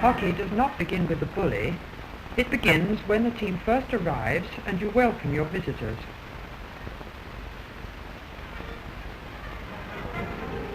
Hockey does not begin with the bully. It begins when the team first arrives and you welcome your visitors.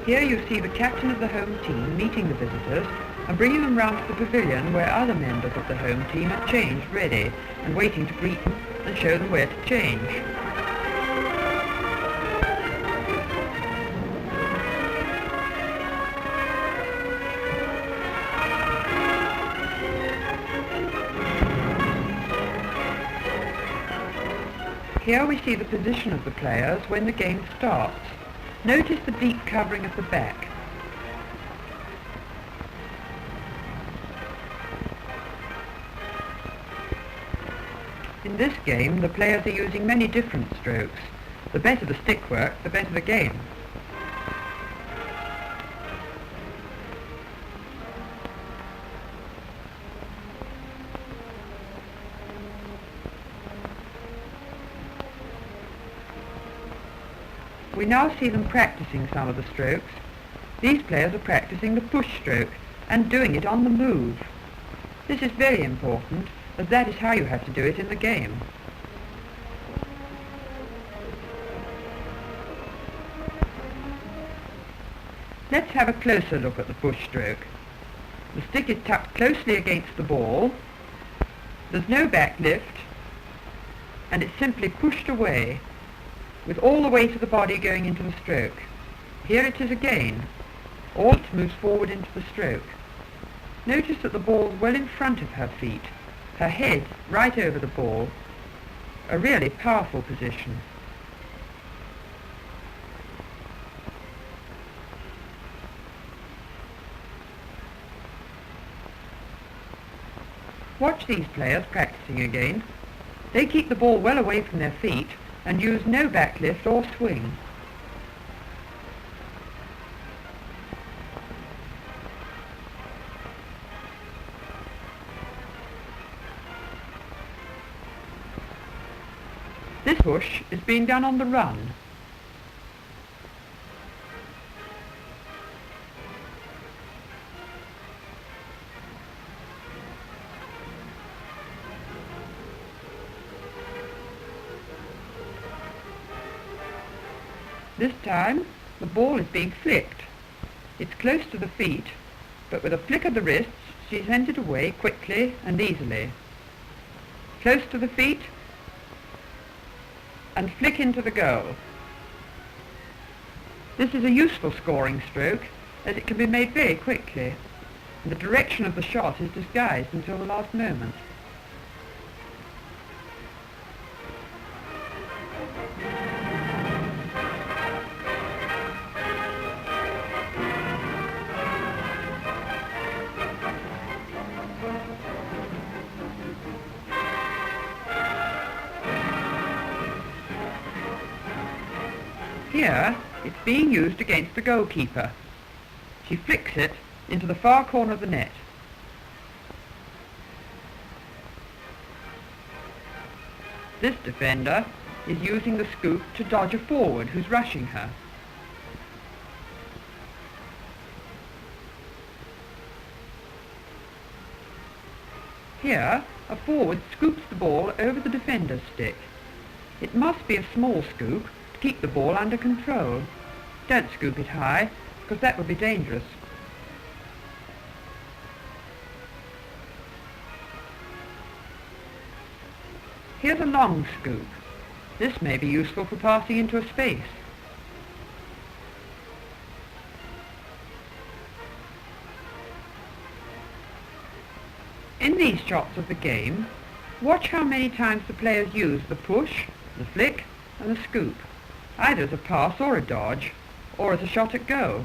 Here you see the captain of the home team meeting the visitors and bringing them round to the pavilion where other members of the home team are changed ready and waiting to greet them and show them where to change. Here we see the position of the players when the game starts. Notice the deep covering of the back. In this game, the players are using many different strokes. The better the stick work, the better the game. We now see them practicing some of the strokes. These players are practicing the push stroke and doing it on the move. This is very important, as that is how you have to do it in the game. Let's have a closer look at the push stroke. The stick is tucked closely against the ball. There's no back lift, and it's simply pushed away, with all the weight of the body going into the stroke. Here it is again. All it moves forward into the stroke. Notice that the ball is well in front of her feet, her head right over the ball. A really powerful position. Watch these players practicing again. They keep the ball well away from their feet and use no backlift or swing. This push is being done on the run. This time, the ball is being flicked. It's close to the feet, but with a flick of the wrists, she sends it away quickly and easily. Close to the feet, and flick into the goal. This is a useful scoring stroke, as it can be made very quickly, and the direction of the shot is disguised until the last moment. Here, it's being used against the goalkeeper. She flicks it into the far corner of the net. This defender is using the scoop to dodge a forward who's rushing her. Here, a forward scoops the ball over the defender's stick. It must be a small scoop to keep the ball under control. Don't scoop it high, because that would be dangerous. Here's a long scoop. This may be useful for passing into a space. In these shots of the game, watch how many times the players use the push, the flick, and the scoop, either as a pass or a dodge, or as a shot at goal.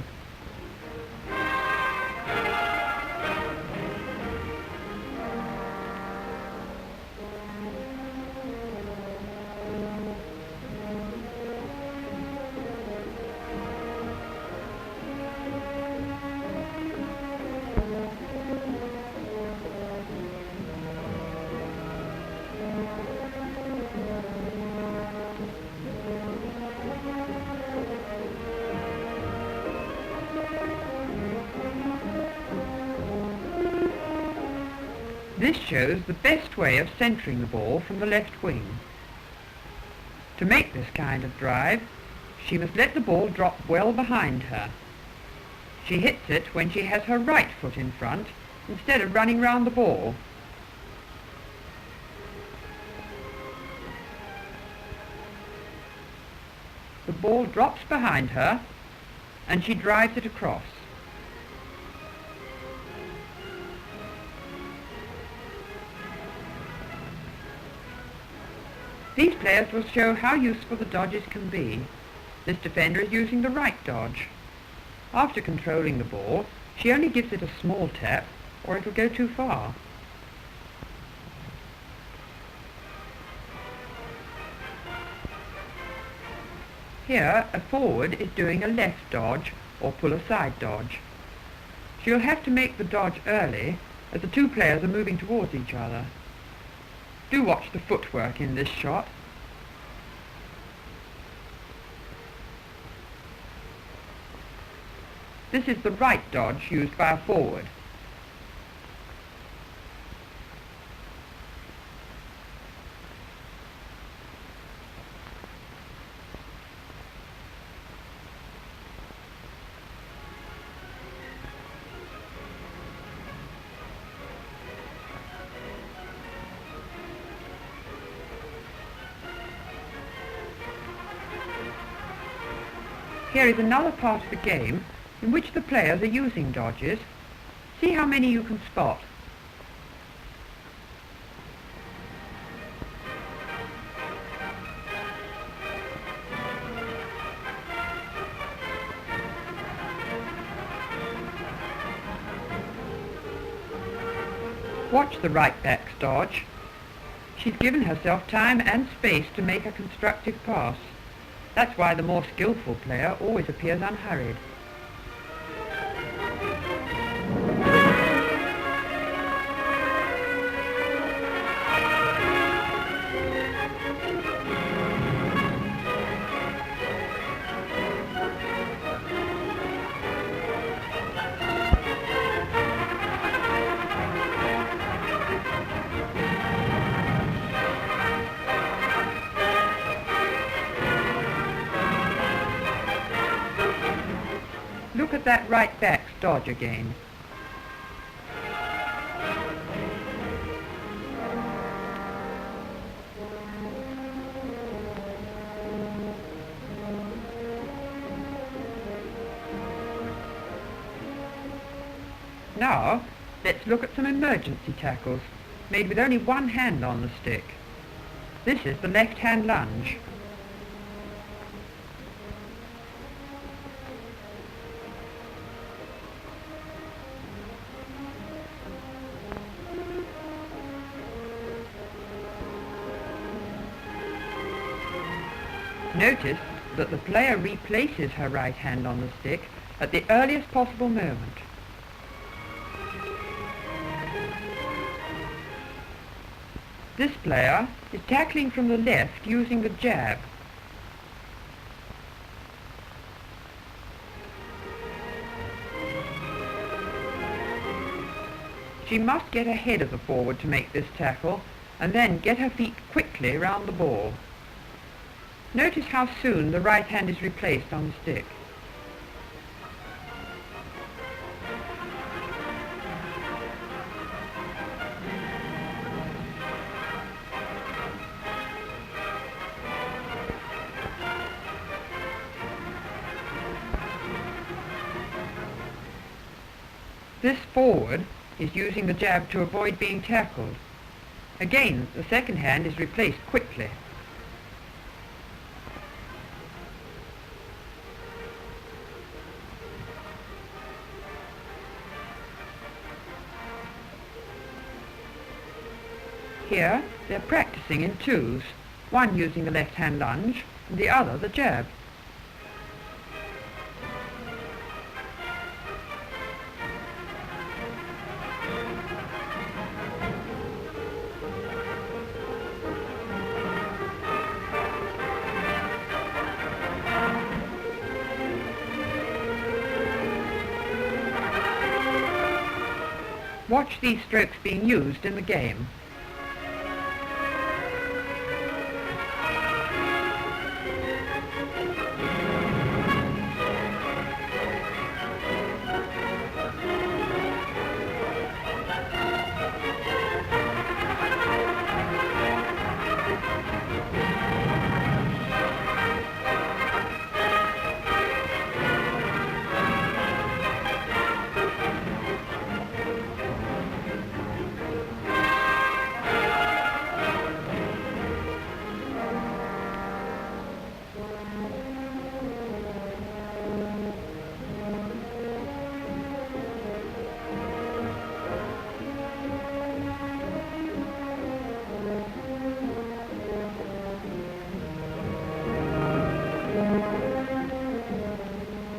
This shows the best way of centering the ball from the left wing. To make this kind of drive, she must let the ball drop well behind her. She hits it when she has her right foot in front, instead of running round the ball. The ball drops behind her, and she drives it across. These players will show how useful the dodges can be. This defender is using the right dodge. After controlling the ball, she only gives it a small tap, or it will go too far. Here, a forward is doing a left dodge, or pull-aside dodge. She'll have to make the dodge early, as the two players are moving towards each other. Do watch the footwork in this shot. This is the right dodge used by a forward. Here is another part of the game in which the players are using dodges. See how many you can spot. Watch the right back's dodge. She's given herself time and space to make a constructive pass. That's why the more skillful player always appears unhurried. Look at that right back's dodge again. Now, let's look at some emergency tackles, made with only one hand on the stick. This is the left-hand lunge. Notice that the player replaces her right hand on the stick at the earliest possible moment. This player is tackling from the left using the jab. She must get ahead of the forward to make this tackle, and then get her feet quickly round the ball. Notice how soon the right hand is replaced on the stick. This forward is using the jab to avoid being tackled. Again, the second hand is replaced quickly. Here, they're practicing in twos, one using the left-hand lunge and the other the jab. Watch these strokes being used in the game.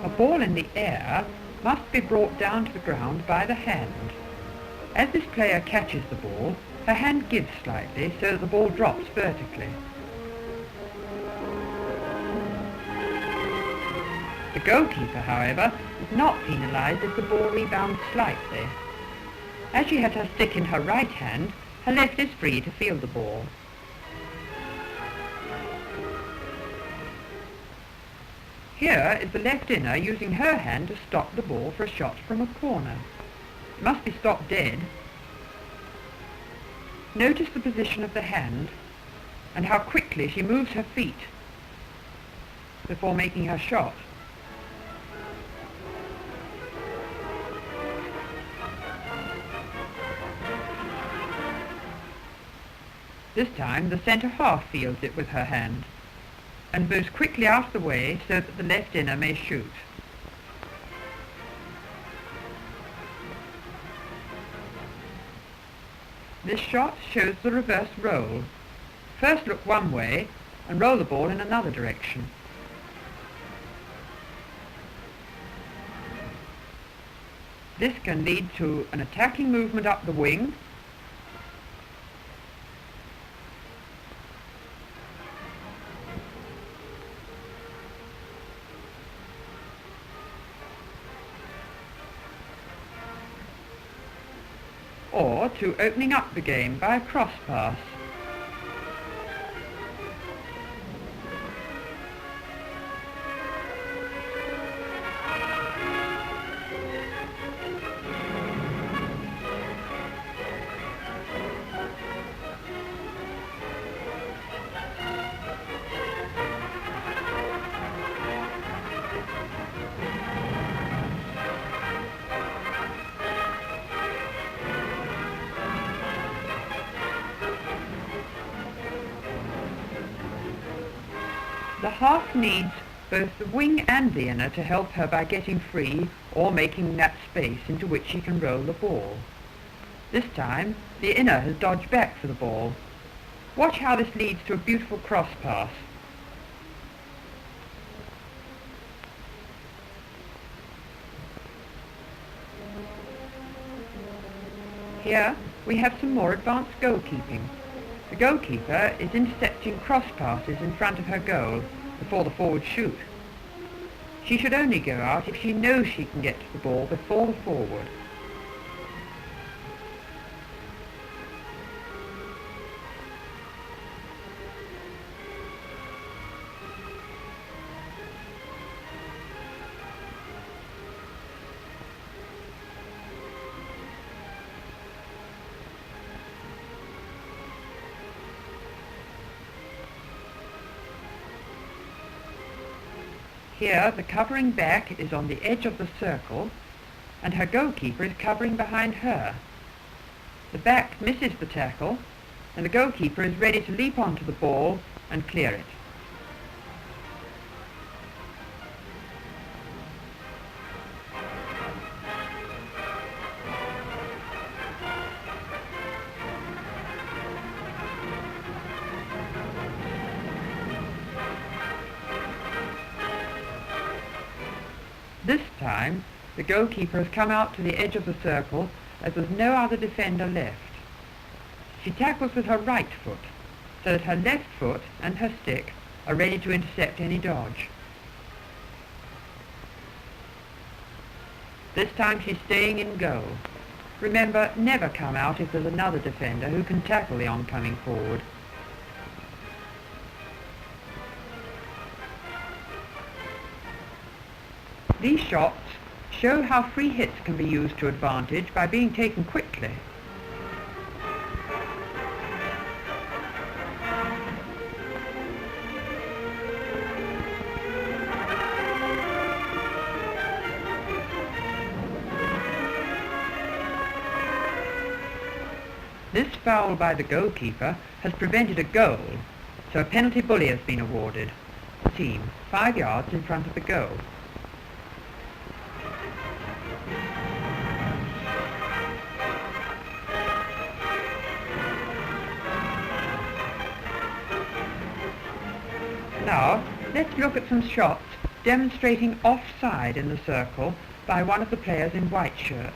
A ball in the air must be brought down to the ground by the hand. As this player catches the ball, her hand gives slightly so that the ball drops vertically. The goalkeeper, however, is not penalised if the ball rebounds slightly. As she has her stick in her right hand, her left is free to field the ball. Here is the left inner using her hand to stop the ball for a shot from a corner. It must be stopped dead. Notice the position of the hand and how quickly she moves her feet before making her shot. This time the centre half fields it with her hand and moves quickly out of the way so that the left inner may shoot. This shot shows the reverse roll. First look one way and roll the ball in another direction. This can lead to an attacking movement up the wing, or to opening up the game by a cross pass. The half needs both the wing and the inner to help her by getting free or making that space into which she can roll the ball. This time, the inner has dodged back for the ball. Watch how this leads to a beautiful cross pass. Here we have some more advanced goalkeeping. The goalkeeper is intercepting cross passes in front of her goal before the forward shoot. She should only go out if she knows she can get to the ball before the forward. Here the covering back is on the edge of the circle and her goalkeeper is covering behind her. The back misses the tackle and the goalkeeper is ready to leap onto the ball and clear it. This time, the goalkeeper has come out to the edge of the circle as there's no other defender left. She tackles with her right foot, so that her left foot and her stick are ready to intercept any dodge. This time she's staying in goal. Remember, never come out if there's another defender who can tackle the oncoming forward. These shots show how free hits can be used to advantage by being taken quickly. This foul by the goalkeeper has prevented a goal, so a penalty bully has been awarded. Team 5 yards in front of the goal. Now, let's look at some shots demonstrating offside in the circle by one of the players in white shirts.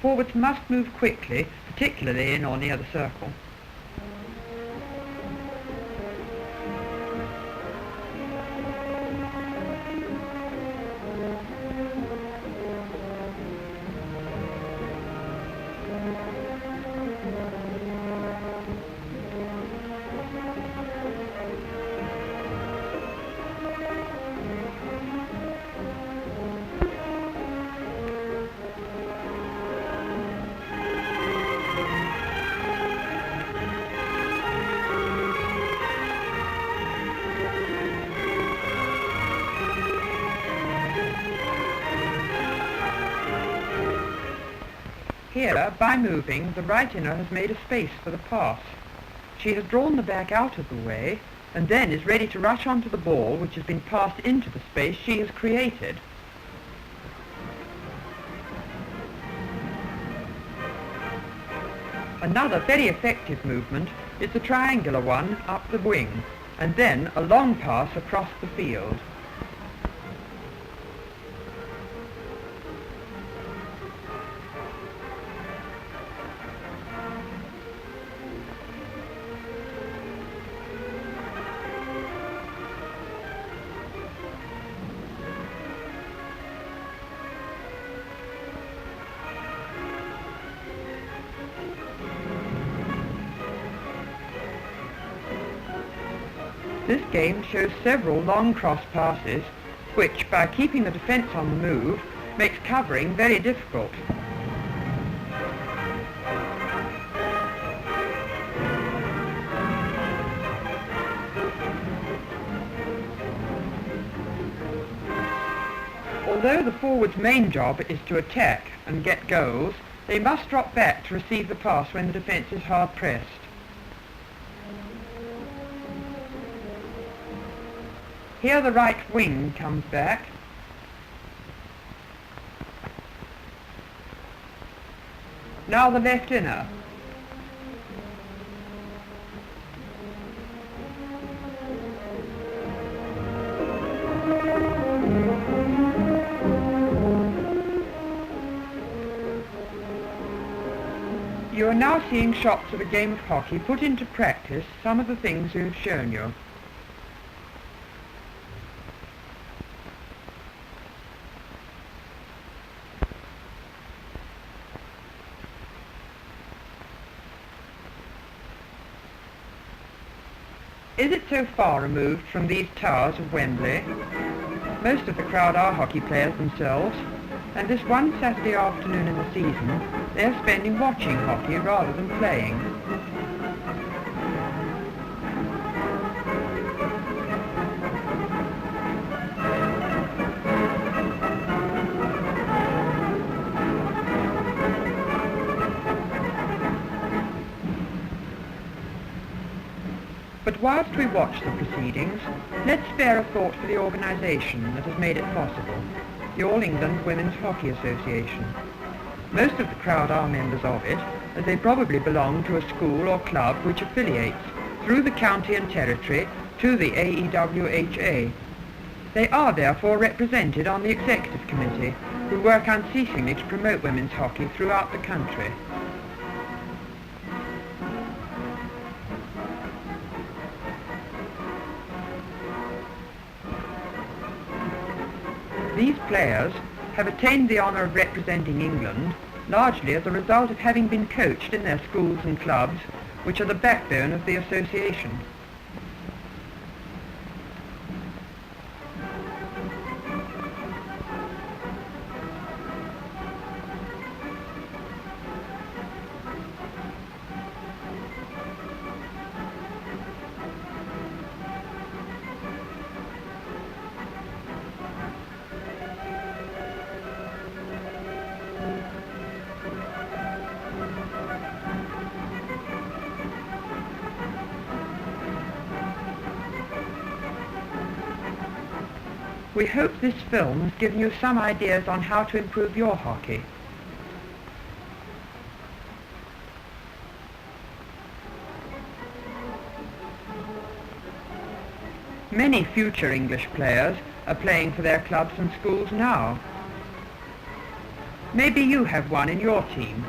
Forwards must move quickly, particularly in or near the circle. Here, by moving, the right inner has made a space for the pass. She has drawn the back out of the way, and then is ready to rush onto the ball which has been passed into the space she has created. Another very effective movement is the triangular one up the wing, and then a long pass across the field. This game shows several long cross passes, which, by keeping the defence on the move, makes covering very difficult. Although the forward's main job is to attack and get goals, they must drop back to receive the pass when the defence is hard pressed. Here the right wing comes back. Now the left inner. You are now seeing shots of a game of hockey put into practice some of the things we have shown you. Is it so far removed from these towers of Wembley? Most of the crowd are hockey players themselves, and this one Saturday afternoon in the season they are spending watching hockey rather than playing. But whilst we watch the proceedings, let's spare a thought for the organisation that has made it possible, the All England Women's Hockey Association. Most of the crowd are members of it, as they probably belong to a school or club which affiliates, through the county and territory, to the AEWHA. They are therefore represented on the Executive Committee, who work unceasingly to promote women's hockey throughout the country. These players have attained the honour of representing England largely as a result of having been coached in their schools and clubs, which are the backbone of the association. We hope this film has given you some ideas on how to improve your hockey. Many future English players are playing for their clubs and schools now. Maybe you have one in your team.